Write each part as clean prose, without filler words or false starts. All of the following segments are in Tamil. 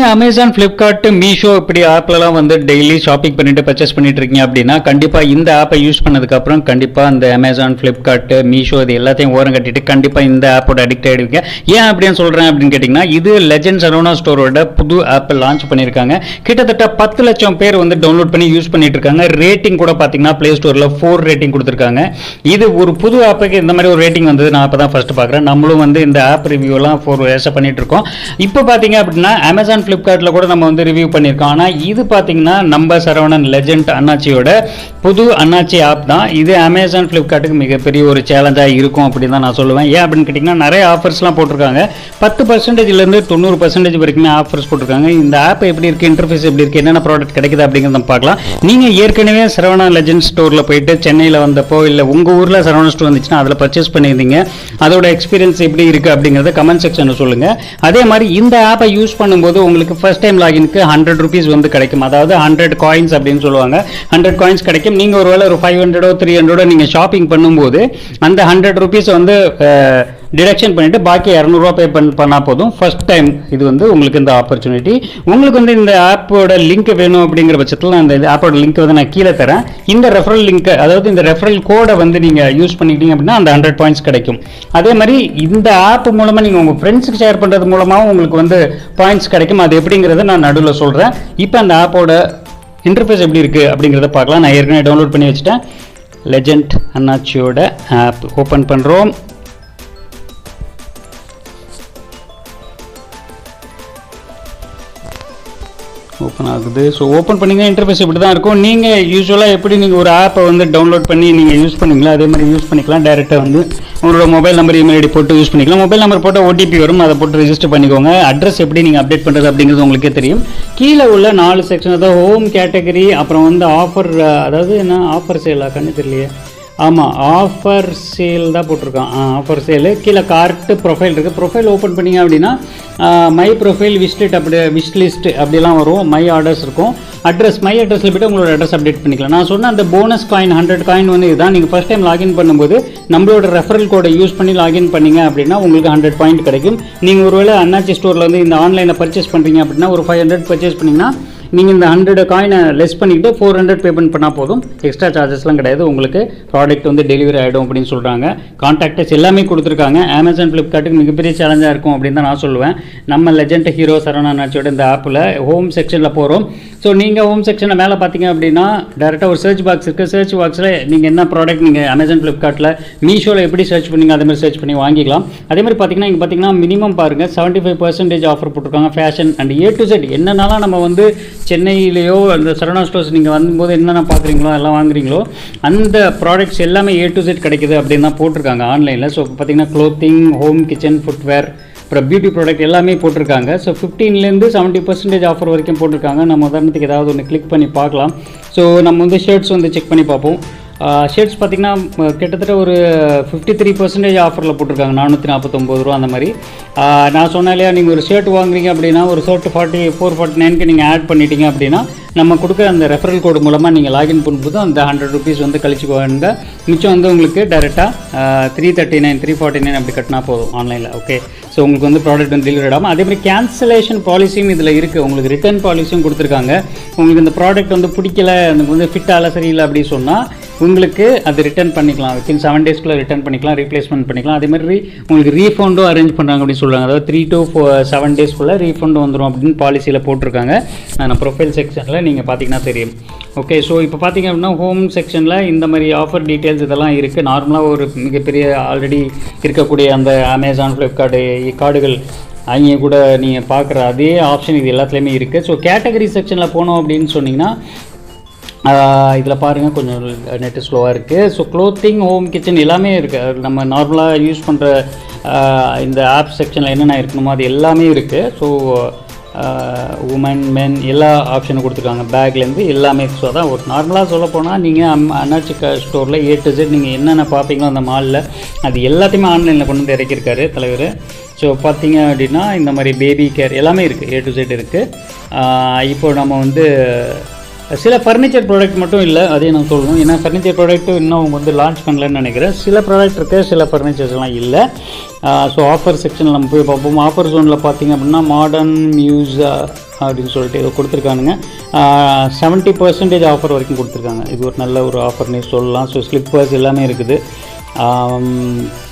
அமேசான், ஃப்ளிப்கார்ட், மீஷோ இப்படி ஆப்லலாம் வந்து டெய்லி ஷாப்பிங் பண்ணிட்டு பர்ச்சேஸ் பண்ணிட்டு இருக்கீங்க அப்படின்னா கண்டிப்பாக இந்த ஆப்பை யூஸ் பண்ணதுக்கப்புறம் கண்டிப்பாக அந்த அமேசான், ஃப்ளிப்கார்ட், மீஷோ இது எல்லாத்தையும் ஓரம் கட்டிட்டு கண்டிப்பாக இந்த ஆப்போட அடிக்ட் ஆகிடுவீங்க. ஏன் அப்படின்னு சொல்கிறேன் அப்படின்னு கேட்டிங்கன்னா, இது லெஜண்ட் சரவணா ஸ்டோரோட புது ஆப்பை லான்ச் பண்ணியிருக்காங்க. கிட்டத்தட்ட 10 லட்சம் பேர் வந்து டவுன்லோட் பண்ணி யூஸ் பண்ணிட்டு இருக்காங்க. ரேட்டிங் கூட பார்த்தீங்கன்னா ப்ளே ஸ்டோரில் 4 ரேட்டிங் கொடுத்துருக்காங்க. இது ஒரு புது ஆப்புக்கு இந்த மாதிரி ஒரு ரேட்டிங் வந்தது நான் அப்போ தான் ஃபர்ஸ்ட் பார்க்குறேன். நம்மளும் வந்து இந்த ஆப் ரிவ்யூலாம் 4 இயர்ஸாக பண்ணிட்டு இருக்கோம். இப்போ பார்த்தீங்க அப்படின்னா அமேசான், ஃப்ளிப்கார்ட்ல கூட நம்ம வந்து ரிவ்யூ பண்ணியிருக்கோம். ஆனால் இது பார்த்தீங்கன்னா நம்ம சரவணன் லெஜண்ட் அண்ணாச்சியோட புது அண்ணாச்சி ஆப் தான். இது அமேசான், ஃப்ளிப்கார்ட்டுக்கு மிகப்பெரிய ஒரு சேலஞ்சாக இருக்கும் அப்படின்னு தான் நான் சொல்லுவேன். ஏன் அப்படின்னு கேட்டிங்கன்னா, நிறைய ஆஃபர்ஸ்லாம் போட்டிருக்காங்க. 10%லேருந்து 90% வரைக்குமே ஆஃபர்ஸ் போட்டிருக்காங்க. இந்த ஆப் எப்படி இருக்குது, இன்டர்ஃபேஸ் எப்படி இருக்குது, என்னென்ன ப்ராடக்ட் கிடைக்குது அப்படிங்கிறத பார்க்கலாம். நீங்கள் ஏற்கனவே சரவணா லெஜண்ட் ஸ்டோரில் போயிட்டு சென்னையில் வந்தப்போ இல்லை உங்கள் ஊரில் சரவணா ஸ்டோர் வந்துச்சுன்னா அதில் பர்ச்சேஸ் பண்ணியிருந்தீங்க, அதோட எக்ஸ்பீரியன்ஸ் எப்படி இருக்குது அப்படிங்கிறத கமெண்ட் செக்ஷனில் சொல்லுங்கள். அதே மாதிரி இந்த ஆப்பை யூஸ் பண்ணும்போது உங்களுக்கு ஃபர்ஸ்ட் டைம் லாகினுக்கு 100 rupees வந்து கிடைக்கும். அதாவது 100 coins அப்படின்னு சொல்லுவாங்க. 100 coins கிடைக்கும். நீங்கள் ஒருவேளை ஒரு 500 300 நீங்கள் ஷாப்பிங் பண்ணும்போது அந்த 100 rupees வந்து டிடக்ஷன் பண்ணிட்டு பாக்கி 200 ரூபா பே பண்ணால் போதும். ஃபர்ஸ்ட் டைம் இது வந்து உங்களுக்கு இந்த ஆப்பர்ச்சுனிட்டி. உங்களுக்கு வந்து இந்த ஆப்போட லிங்க் வேணும் அப்படிங்கிற பட்சத்தில் அந்த ஆப்போட லிங்க் வந்து நான் கீழே தரேன். இந்த ரெஃபரல் லிங்க், அதாவது இந்த ரெஃபரல் கோடை வந்து நீங்கள் யூஸ் பண்ணிக்கிட்டீங்க அப்படின்னா அந்த 100 points கிடைக்கும். அதே மாதிரி இந்த ஆப் மூலமாக நீங்கள் உங்கள் ஃப்ரெண்ட்ஸுக்கு ஷேர் பண்ணுறது மூலமாகவும் உங்களுக்கு வந்து பாயிண்ட்ஸ் கிடைக்கும். அது எப்படிங்கிறத நான் நடுவில் சொல்கிறேன். இப்போ அந்த ஆப்போட இன்டர்ஃபேஸ் எப்படி இருக்குது அப்படிங்கிறத பார்க்கலாம். நான் ஏற்கனவே டவுன்லோட் பண்ணி வச்சுட்டேன். லெஜண்ட் அண்ணாச்சியோட ஆப் ஓப்பன் பண்ணுறோம். ஓப்பன் ஆகுது. ஸோ ஓப்பன் பண்ணிங்கன்னா இன்டர்ஃபேஸ் இப்படி தான் இருக்கும். நீங்கள் யூஸ்வலாக எப்படி நீங்கள் ஒரு ஆப்பை வந்து டவுன்லோட் பண்ணி நீங்கள் யூஸ் பண்ணிங்களா அதே மாதிரி யூஸ் பண்ணிக்கலாம். டேரெக்டாக வந்து உங்களோட மொபைல் நம்பர், இமெயில் ஐடி போட்டு யூஸ் பண்ணிக்கலாம். மொபைல் நம்பர் போட்டால் ஓடிபி வரும், அதை போட்டு ரெஜிஸ்டர் பண்ணிக்கோங்க. அட்ரஸ் எப்படி நீங்கள் அப்டேட் பண்ணுறது அப்படிங்கிறது உங்களுக்கே தெரியும். கீழே உள்ள 4 செக்ஷன், அதாவது ஹோம் கேட்டகரி, அப்புறம் வந்து ஆஃபர், அதாவது என்ன ஆஃபர் சேலா கண்ணு தெரியலையே, ஆமாம் ஆஃபர் சேல் தான் போட்டிருக்கான். ஆஃபர் சேலு. கீழே கார்ட்டு ப்ரொஃபைல் இருக்குது. ப்ரொஃபைல் ஓப்பன் பண்ணிங்க அப்படின்னா மை ப்ரொஃபைல் விஷ்லிஸ்ட் விஷ்லிஸ்ட் அப்படிலாம் வரும். மை ஆர்டர்ஸ் இருக்கும். அட்ரஸ், மை அட்ரஸில் போய்ட்டு உங்களோட அட்ரஸ் அப்டேட் பண்ணிக்கலாம். நான் சொன்ன அந்த போனஸ் காயின் 100 காயின் வந்து இதுதான். நீங்கள் ஃபஸ்ட் டைம் லாகின் பண்ணும்போது நம்மளோட ரெஃபரல் கோடை யூஸ் பண்ணி லாகின் பண்ணிங்க அப்படின்னா உங்களுக்கு 100 பாயிண்ட் கிடைக்கும். நீங்கள் ஒருவேளை அண்ணாச்சி ஸ்டோரில் வந்து இந்த ஆன்லைனில் பர்ச்சேஸ் பண்ணுறீங்க அப்படின்னா ஒரு 500 பர்ச்சேஸ் பண்ணிங்கன்னா நீங்கள் இந்த 100 காயினை லெஸ் பண்ணிக்கிட்டு 400 பேமெண்ட் பண்ணால் போதும். எக்ஸ்ட்ரா சார்ஜஸ்லாம் கிடையாது. உங்களுக்கு ப்ராடக்ட் வந்து டெலிவரி ஆகிடும் அப்படின்னு சொல்கிறாங்க. கான்டாக்டஸ் எல்லாமே கொடுத்துருக்காங்க. அமேசான், ஃப்ளிப்கார்ட்டுக்கு மிகப்பெரிய சேலஞ்சாக இருக்கும் அப்படின்னு தான் நான் சொல்லுவேன். நம்ம லெஜண்ட் ஹீரோ சரவணா அண்ணாச்சியோட இந்த ஆப்பில் ஹோம் செக்ஷனில் போகிறோம். ஸோ நீங்கள் ஹோம் செக்ஷனில் மேலே பார்த்தீங்க அப்படின்னா டேரெக்டாக ஒரு சர்ச் பாக்ஸ் இருக்குது. சர்ச் பாக்ஸில் நீங்கள் என்ன ப்ராடக்ட் நீங்கள் அமேசான், ஃப்ளிப்கார்ட்டில், மீஷோவில் எப்படி சர்ச் பண்ணிங்க அதே மாதிரி சர்ச் பண்ணி வாங்கிக்கலாம். அதே மாதிரி பார்த்தீங்கன்னா இங்கே பார்த்தீங்கன்னா மினிமம் பாருங்கள் 75% ஆஃபர் போட்டிருக்காங்க. Fashion and A to Z என்னன்னாலும் நம்ம வந்து சென்னையிலேயோ அந்த சரவணா ஸ்டோர்ஸ் நீங்கள் வரும்போது என்னென்ன பார்க்குறீங்களோ எல்லாம் வாங்குறீங்களோ அந்த ப்ராடக்ட்ஸ் எல்லாமே A to Z கிடைக்குது அப்படின்னு தான் போட்டிருக்காங்க ஆன்லைனில். ஸோ பார்த்தீங்கன்னா க்ளோத்திங், ஹோம் கிச்சன், ஃபுட்வேர், அப்புறம் பியூட்டி ப்ராடக்ட் எல்லாமே போட்டிருக்காங்க. ஸோ 15லேருந்து 70% ஆஃபர் வரைக்கும் போட்டிருக்காங்க. நம்ம உதாரணத்துக்கு ஏதாவது ஒன்று கிளிக் பண்ணி பார்க்கலாம். ஸோ நம்ம வந்து ஷர்ட்ஸ் வந்து செக் பண்ணி பார்ப்போம். ஷர்ட்ஸ் பார்த்திங்கன்னா கிட்டத்தட்ட ஒரு 53% ஆஃபரில் போட்டிருக்காங்க. 449 ரூபா அந்த மாதிரி. நான் சொன்னேன் இல்லையா, நீங்கள் ஒரு ஷர்ட் வாங்குறீங்க அப்படின்னா ஒரு ஷர்ட் 4449க்கு நீங்கள் ஆட் பண்ணிட்டீங்க அப்படின்னா நம்ம கொடுக்குற அந்த ரெஃபரல் கோடு மூலமாக நீங்கள் லாகின் பண்ணும்போது அந்த 100 rupees வந்து கழிச்சுக்கோங்க. மிச்சம் வந்து உங்களுக்கு டேரெக்டாக 339 349 அப்படி கட்டினா போதும் ஆன்லைனில். ஓகே, ஸோ உங்களுக்கு வந்து ப்ராடக்ட் வந்து டெலிவரி ஆகும். அதே மாதிரி கேன்சலேஷன் பாலிசியும் இதில் இருக்குது. உங்களுக்கு ரிட்டர்ன் பாலிசியும் கொடுத்துருக்காங்க. உங்களுக்கு இந்த ப்ராடக்ட் வந்து பிடிக்கல, எனக்கு வந்து ஃபிட் ஆகல, சரியில்லை அப்படி சொன்னால் உங்களுக்கு அது ரிட்டர்ன் பண்ணிக்கலாம். வித்தின் 7 daysக்குள்ளே ரிட்டர்ன் பண்ணிக்கலாம், ரீப்ளேஸ்மெண்ட் பண்ணிக்கலாம். அதே மாதிரி உங்களுக்கு ரீஃபண்டும் அரேஞ்ச் பண்ணுறாங்க அப்படின்னு சொல்கிறாங்க. அதாவது 3 to 7 daysக்குள்ளே ரீஃபண்ட் வந்துடும் அப்படின்னு பாலிசியில் போட்டிருக்காங்க. நான் ப்ரொஃபைல் செக்ஷனில் நீங்கள் பார்த்தீங்கன்னா தெரியும். ஓகே, ஸோ இப்போ பார்த்தீங்க அப்படின்னா ஹோம் செக்ஷனில் இந்த மாதிரி ஆஃபர் டீட்டெயில்ஸ் இதெல்லாம் இருக்குது. நார்மலாக ஒரு மிகப்பெரிய ஆல்ரெடி இருக்கக்கூடிய அந்த அமேசான், ஃப்ளிப்கார்ட்டு கார்டுகள் அங்கே கூட நீங்கள் பார்க்குற அதே ஆப்ஷன் இது எல்லாத்துலேயுமே இருக்குது. ஸோ கேட்டகரி செக்ஷனில் போனோம் அப்படின்னு சொன்னிங்கன்னா இதில் பாருங்கள் கொஞ்சம் நெட்டு ஸ்லோவாக இருக்குது. ஸோ க்ளோத்திங், ஹோம் கிச்சன் எல்லாமே இருக்குது. நம்ம நார்மலாக யூஸ் பண்ணுற இந்த ஆப் செக்ஷனில் என்னென்ன இருக்கணுமோ அது எல்லாமே இருக்குது. ஸோ உமன், மென் எல்லா ஆப்ஷனும் கொடுத்துருக்காங்க. பேக்லேருந்து எல்லாமே. ஸோ அதான் ஒரு நார்மலாக சொல்ல போனால் நீங்கள் அண்ணாச்சி ஸ்டோரில் A to Z நீங்கள் என்னென்ன பார்ப்பீங்களோ அந்த மாலில் அது எல்லாத்தையுமே ஆன்லைனில் கொண்டு வந்து இறக்கியிருக்காரு தலைவர். ஸோ பார்த்தீங்க அப்படின்னா இந்த மாதிரி பேபி கேர் எல்லாமே இருக்குது. A to Z இருக்குது. இப்போ நம்ம வந்து சில ஃபர்னிச்சர் ப்ராடக்ட் மட்டும் இல்லை, அதே நான் சொல்லணும். ஏன்னா ஃபர்னிச்சர் ப்ராடக்ட்டும் இன்னும் அவங்க வந்து லான்ச் பண்ணலன்னு நினைக்கிறேன். சில ப்ராடக்ட் இருக்குது, சில ஃபர்னிச்சர்ஸ்லாம் இல்லை. ஸோ ஆஃபர் செக்ஷனில் நம்ம போய் பார்ப்போம். ஆஃபர் ஜோனில் பார்த்திங்க அப்படின்னா மாடர்ன் மியூஸ் அப்படின்னு சொல்லிட்டு இதை கொடுத்துருக்கானுங்க. 70% ஆஃபர் வரைக்கும் கொடுத்துருக்காங்க. இது ஒரு நல்ல ஒரு ஆஃபர்னே சொல்லலாம். ஸோ ஸ்லிப்பர்ஸ் எல்லாமே இருக்குது.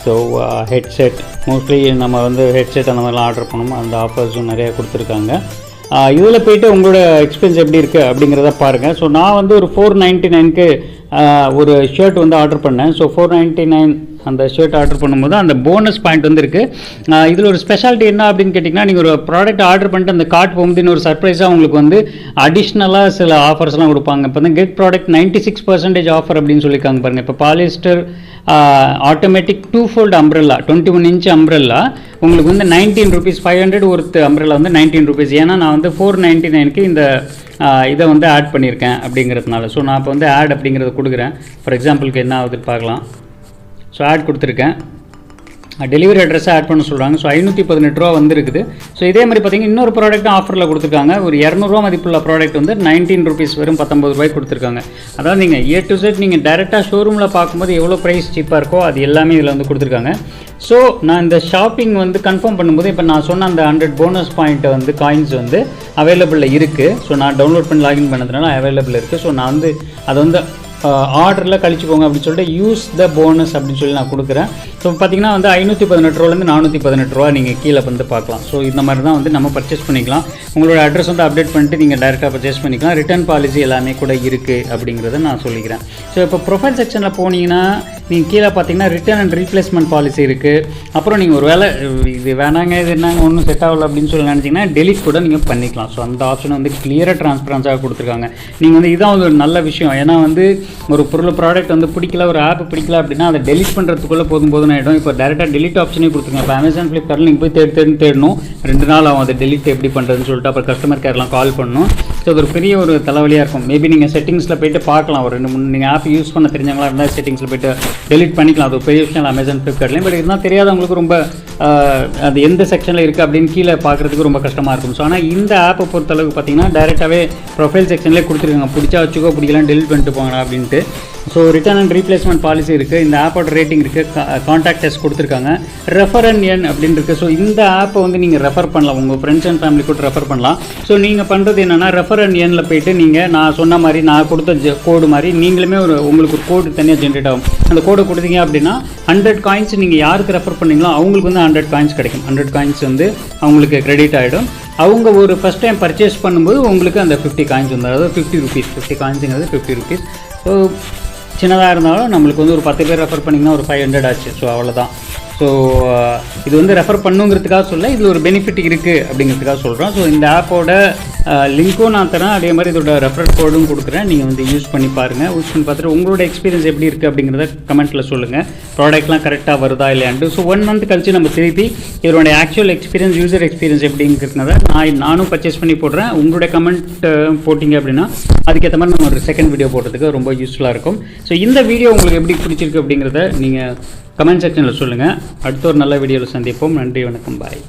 ஸோ ஹெட்செட் மோஸ்ட்லி நம்ம வந்து ஹெட்செட் அந்த மாதிரிலாம் ஆர்டர் பண்ணோம். அந்த ஆஃபர்ஸும் நிறையா கொடுத்துருக்காங்க. இதில் போய்ட்டு உங்களோட எக்ஸ்பென்ஸ் எப்படி இருக்குது அப்படிங்கிறத பாருங்கள். ஸோ நான் வந்து ஒரு 499க்கு ஒரு ஷர்ட் வந்து ஆர்டர் பண்ணேன். ஸோ 499 அந்த ஷர்ட் ஆர்டர் பண்ணும்போது அந்த போனஸ் பாயிண்ட் வந்து இருக்குது. இதில் ஒரு ஸ்பெஷாலிட்டி என்ன அப்படின்னு கேட்டிங்கன்னா, நீங்கள் ஒரு ப்ராடக்ட் ஆர்டர் பண்ணிட்டு அந்த கார்ட் போகும்போது இன்னொரு சர்ப்ரைஸாக உங்களுக்கு வந்து அடிஷ்னலாக சில ஆஃபர்ஸ்லாம் கொடுப்பாங்க. இப்போ வந்து கெட் ப்ராடக்ட் 96% ஆஃபர் அப்படின்னு சொல்லியிருக்காங்க பாருங்கள். இப்போ polyester automatic 2-fold umbrella 21 inch umbrella உங்களுக்கு வந்து 19 rupees 500 ஒருத்து அம்ப்ரெல்லா வந்து 19 rupees. ஏன்னா நான் வந்து 499க்கு இந்த இதை வந்து ஆட் பண்ணியிருக்கேன் அப்படிங்கிறதுனால. ஸோ நான் இப்போ வந்து ஆட் அப்படிங்கிறத கொடுக்குறேன். ஃபார் எக்ஸாம்பிளுக்கு என்ன ஆகுதுன்னு பார்க்கலாம். ஸோ ஆட் கொடுத்துருக்கேன். டெலிவரி அட்ரஸை ஆட் பண்ண சொல்கிறாங்க. ஸோ 518 ரூபா வந்துருக்குது. ஸோ இதே மாதிரி பார்த்தீங்கன்னா இன்னொரு ப்ராடக்ட்டும் ஆஃபரில் கொடுத்துருக்காங்க. ஒரு 200 மதிப்புள்ள ப்ராடக்ட் வந்து 19 rupees வெறும் 19 ரூபாய்க்கு கொடுத்துருக்காங்க. அதாவது நீங்கள் A to Z நீங்கள் டேரெக்டாக ஷோரூமில் பார்க்கும்போது எவ்வளோ ப்ரைஸ் சீப்பாக இருக்கோ அது எல்லாமே இதில் வந்து கொடுத்துருக்காங்க. ஸோ நான் இந்த ஷாப்பிங் வந்து கன்ஃபார்ம் பண்ணும்போது இப்போ நான் சொன்ன அந்த 100 போனஸ் பாயிண்ட்டை வந்து காயின்ஸ் வந்து அவைலபிளில் இருக்குது. ஸோ நான் டவுன்லோட் பண்ணி லாகின் பண்ணதுனால அவைலபிள் இருக்குது. ஸோ நான் வந்து அதை வந்து ஆர்டரில் கழிச்சுக்கோங்க அப்படின்னு சொல்லிட்டு யூஸ் த போனஸ் அப்படின்னு சொல்லி நான் கொடுக்குறேன். ஸோ பார்த்திங்கன்னா வந்து 518 ரூபாலேருந்து 418 ரூபா நீங்கள் கீழே வந்து பார்க்கலாம். ஸோ இந்த மாதிரி தான் வந்து நம்ம பர்ச்சேஸ் பண்ணிக்கலாம். உங்களோட அட்ரஸ் வந்து அப்டேட் பண்ணிட்டு நீங்கள் டேரெக்டாக பர்ச்சேஸ் பண்ணிக்கலாம். ரிட்டர்ன் பாலிசி எல்லாமே கூட இருக்குது அப்படிங்கிறத நான் சொல்லிக்கிறேன். ஸோ இப்போ ப்ரொஃபைல் செக்ஷனில் போனீங்கன்னா நீங்கள் கீழே பார்த்தீங்கன்னா ரிட்டர்ன் அண்ட் ரீப்ளேஸ்மெண்ட் பாலிசி இருக்குது. அப்புறம் நீங்கள் ஒரு வேலை இது வேணாங்க இது என்னங்க ஒன்றும் செட் ஆகலை அப்படின்னு சொல்லி நினச்சிங்கன்னா டெலிட் கூட நீங்கள் பண்ணிக்கலாம். ஸோ அந்த ஆப்ஷன் வந்து கிளியராக ட்ரான்ஸ்பரன்ஸாக கொடுத்துருக்காங்க. நீங்கள் வந்து இதான் ஒரு நல்ல விஷயம். ஏன்னா வந்து ஒரு ப்ராடக்ட் வந்து பிடிக்கல, ஒரு ஆப் பிடிக்கல அப்படின்னா அதை டெலிட் பண்ணுறதுக்குள்ளே போதும் ஆகிடும். இப்போ டேரெக்டாக டெலிட் ஆப்ஷனே கொடுத்துருங்க. இப்போ அமேசான் ஃப்ளிப்கார்ட்டில் நீங்கள் போய் தேடணும் 2 நாள் ஆகும் அதை டெலிட் எப்படி பண்ணுறதுன்னு சொல்லிட்டு. அப்புறம் கஸ்டமர் கேர்லாம் கால் பண்ணணும். ஸோ அது ஒரு பெரிய ஒரு தலைவலியாக இருக்கும். மேபி நீங்கள் செட்டிங்ஸில் போய்ட்டு பார்க்கலாம். ஒரு 2-3 நீங்கள் ஆப் யூஸ் பண்ண தெரிஞ்சவங்களா இருந்தால் செட்டிங்ஸில் போய்ட்டு டெலிட் பண்ணிக்கலாம். அது ஒரு பெரிய விஷயம் அமேசான் ஃப்ளிப்கார்ட்லேயும். பட் இருந்தால் தெரியாதவங்களுக்கு ரொம்ப அது எந்த செக்ஷனில் இருக்குது அப்படின்னு கீழே பார்க்குறதுக்கு ரொம்ப கஷ்டமாக இருக்கும். ஸோ ஆனால் இந்த ஆப்பை பொறுத்தளவுக்கு பார்த்தீங்கன்னா டேரெக்டாகவே ப்ரொஃபைல் செக்ஷன்லேயே கொடுத்துருக்காங்க. பிடிச்சா வச்சுக்கோ பிடிக்கலாம் டெலிட் பண்ணிட்டு போங்க அப்படின்ட்டு. So return and replacement policy இருக்குது. இந்த ஆப்போட ரேட்டிங் இருக்குது. கான்டாக்ட் டெஸ்ட் கொடுத்துருக்காங்க. ரெஃபர் அண்ட் எர்ன் அப்படின்னு இருக்குது. ஸோ இந்த ஆப்பை வந்து நீங்கள் ரெஃபர் பண்ணலாம். உங்கள் ஃப்ரெண்ட்ஸ் அண்ட் ஃபேமிலி கூட ரெஃபர் பண்ணலாம். ஸோ நீங்கள் பண்ணுறது என்னென்னா ரெஃபர் அண்ட் எர்னில் போய்ட்டு நீங்கள் நான் சொன்ன மாதிரி நான் கொடுத்த கோடு மாதிரி நீங்களுமே உங்களுக்கு ஒரு கோடு தனியாக ஜென்ரேட் ஆகும். அந்த கோடு கொடுத்தீங்க அப்படின்னா 100 காயின்ஸ் நீங்கள் யாருக்கு ரெஃபர் பண்ணீங்களோ அவங்களுக்கு வந்து 100 காயின்ஸ் கிடைக்கும். 100 காயின்ஸ் வந்து அவங்களுக்கு கிரெடிட் ஆகிடும். அவங்க ஒரு ஃபஸ்ட் டைம் பர்ச்சேஸ் பண்ணும்போது உங்களுக்கு அந்த 50 காயின்ஸ் வந்து அதாவது 50 rupees 50 காயின்ஸுங்கிறது 50 rupees. ஸோ சின்னதாக இருந்தாலும் நம்மளுக்கு வந்து ஒரு 10 பேர் ரெஃபர் பண்ணிங்கன்னா ஒரு 500 ஆச்சு. ஸோ அவ்வளோதான். ஸோ இது வந்து ரெஃபர் பண்ணுங்கிறதுக்காக சொல்ல இதில் ஒரு பெனிஃபிட் இருக்குது அப்படிங்கிறதுக்காக சொல்கிறோம். ஸோ இந்த ஆப்போட லிங்க்கும் நான் தரேன். அதே மாதிரி இதோட ரெஃபரல் கோடும் கொடுக்குறேன். நீங்கள் வந்து யூஸ் பண்ணி பாருங்கள். யூஸ் பண்ணி பார்த்துட்டு உங்களோட எக்ஸ்பீரியன்ஸ் எப்படி இருக்குது அப்படிங்கிறத கமெண்ட்டில் சொல்லுங்கள். ப்ராடக்ட்லாம் கரெக்டாக வருதா இல்லையான்ட்டு. ஸோ 1 month கழிச்சு நம்ம திருப்பி இதோட ஆக்சுவல் எக்ஸ்பீரியன்ஸ் யூசர் எக்ஸ்பீரியன்ஸ் எப்படிங்கிறதுனால நானும் பர்ச்சேஸ் பண்ணி போடுறேன். உங்களுடைய கமெண்ட் போட்டிங்க அப்படின்னா அதுக்கேற்ற மாதிரி நம்ம ஒரு செகண்ட் வீடியோ போடுறதுக்கு ரொம்ப யூஸ்ஃபுல்லாக இருக்கும். ஸோ இந்த வீடியோ உங்களுக்கு எப்படி பிடிச்சிருக்கு அப்படிங்கிறத நீங்கள் கமெண்ட் செக்ஷனில் சொல்லுங்கள். அடுத்த ஒரு நல்ல வீடியோவில் சந்திப்போம். நன்றி, வணக்கம், பாய்.